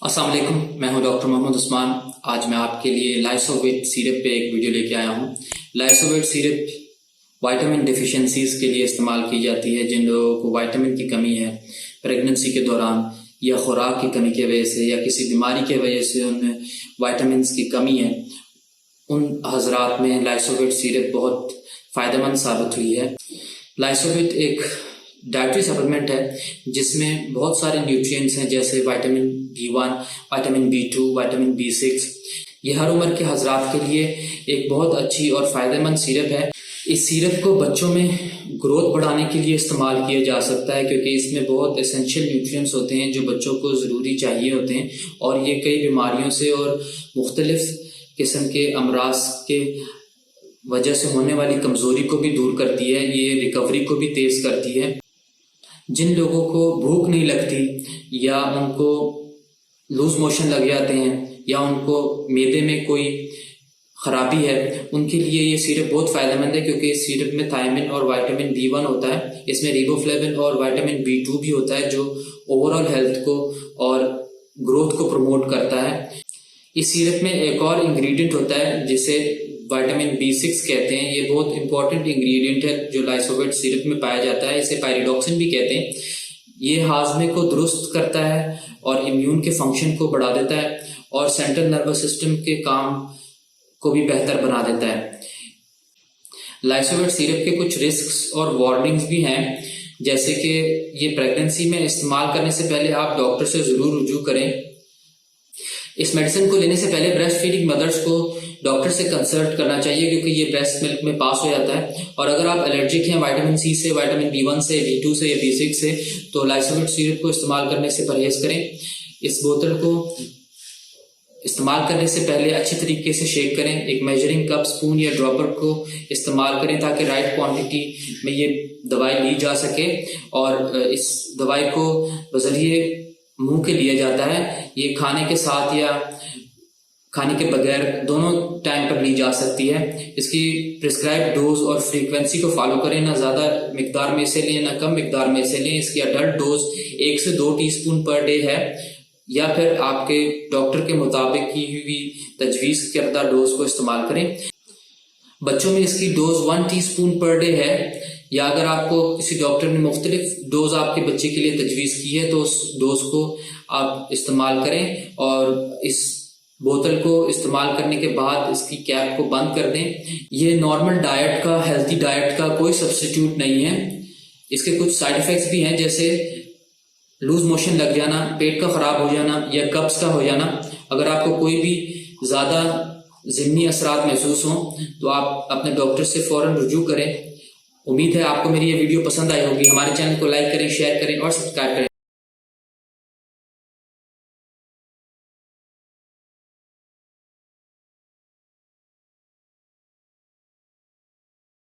अस्सलाम वालेकुम, मैं हूं डॉक्टर मोहम्मद उस्मान। आज मैं आपके लिए लाइसोविट सिरप पे एक वीडियो लेके आया हूं। लाइसोविट सिरप विटामिन डिफिशिएंसीज के लिए इस्तेमाल की जाती है। जिन लोगों को विटामिन की कमी है प्रेगनेंसी के दौरान, या खुराक की कमी की वजह से, या किसी बीमारी की वजह से उनमें विटामिन की कमी है, उन हजरात में लाइसोविट सिरप बहुत फ़ायदेमंद साबित हुई है। लाइसोविट एक डाइटरी सप्लीमेंट है जिसमें बहुत सारे न्यूट्रिएंट्स हैं, जैसे vitamin B1, vitamin B2, vitamin B6। ये हर उम्र के हजरात के लिए एक बहुत अच्छी और फ़ायदेमंद सिरप है। इस सिरप को बच्चों में ग्रोथ बढ़ाने के लिए इस्तेमाल किया जा सकता है, क्योंकि इसमें बहुत एसेंशियल न्यूट्रिएंट्स होते हैं जो बच्चों को ज़रूरी चाहिए होते हैं, और ये कई बीमारियों से और मुख्तलिफ किस्म के अमराज के वजह से होने वाली कमज़ोरी को भी दूर करती है। ये रिकवरी को भी तेज़ करती है। जिन लोगों को भूख नहीं लगती, या उनको लूज मोशन लग जाते हैं, या उनको मैदे में कोई खराबी है, उनके लिए ये सिरप बहुत फ़ायदेमंद है, क्योंकि इस सिरप में थायमिन और विटामिन B1 होता है। इसमें रिबोफ्लेविन और विटामिन B2 भी होता है, जो ओवरऑल हेल्थ को और ग्रोथ को प्रमोट करता है। इस सिरप में एक और इंग्रेडिएंट होता है जिसे विटामिन B6 कहते हैं। ये बहुत इंपॉर्टेंट इंग्रेडिएंट है जो लाइसोविट सिरप में पाया जाता है। इसे पायरिडॉक्सिन भी कहते हैं। ये हाजमे को दुरुस्त करता है और इम्यून के फंक्शन को बढ़ा देता है, और सेंट्रल नर्वस सिस्टम के काम को भी बेहतर बना देता है। लाइसोविट सिरप के कुछ रिस्क्स और वार्निंग्स भी हैं, जैसे कि ये प्रेगनेंसी में इस्तेमाल करने से पहले आप डॉक्टर से ज़रूर रुजू करें। इस मेडिसिन को लेने से पहले ब्रेस्ट फीडिंग मदर्स को डॉक्टर से कंसल्ट करना चाहिए, क्योंकि ये ब्रेस्ट मिल्क में पास हो जाता है। और अगर आप एलर्जिक हैं विटामिन C से, विटामिन B1 से, B2 से या B6 से, तो लाइसोविट सिरप को इस्तेमाल करने से परहेज करें। इस बोतल को इस्तेमाल करने से पहले अच्छी तरीके से शेक करें। एक मेजरिंग कप, स्पून या ड्रॉपर को इस्तेमाल करें ताकि राइट क्वांटिटी में ये दवाई ली जा सके। और इस दवाई को बजरिए मुंह के लिया जाता है। ये खाने के साथ या खाने के बगैर दोनों टाइम पर ली जा सकती है। इसकी प्रिस्क्राइब डोज और फ्रीक्वेंसी को फॉलो करें। ना ज़्यादा मिकदार में इसे लें, ना कम मिकदार में इसे लें। इसकी अडल्ट डोज 1 से 2 टीस्पून पर डे है, या फिर आपके डॉक्टर के मुताबिक की हुई तजवीज़ करदा डोज को इस्तेमाल करें। बच्चों में इसकी डोज 1 टीस्पून पर डे है, या अगर आपको किसी डॉक्टर ने मुख्तलिफ डोज आपके बच्चे के लिए तजवीज़ की है तो उस डोज को आप इस्तेमाल करें। और इस बोतल को इस्तेमाल करने के बाद इसकी कैप को बंद कर दें। ये नॉर्मल डाइट का, हेल्थी डाइट का कोई सब्स्टिट्यूट नहीं है। इसके कुछ साइड इफ़ेक्ट्स भी हैं, जैसे लूज मोशन लग जाना, पेट का ख़राब हो जाना, या कब्ज़ का हो जाना। अगर आपको कोई भी ज़्यादा ज़िमनी असरात महसूस हों तो आप अपने डॉक्टर से फ़ौरन रुजू करें। उम्मीद है आपको मेरी ये वीडियो पसंद आई होगी। हमारे चैनल को लाइक करें, शेयर करें और सब्सक्राइब करें।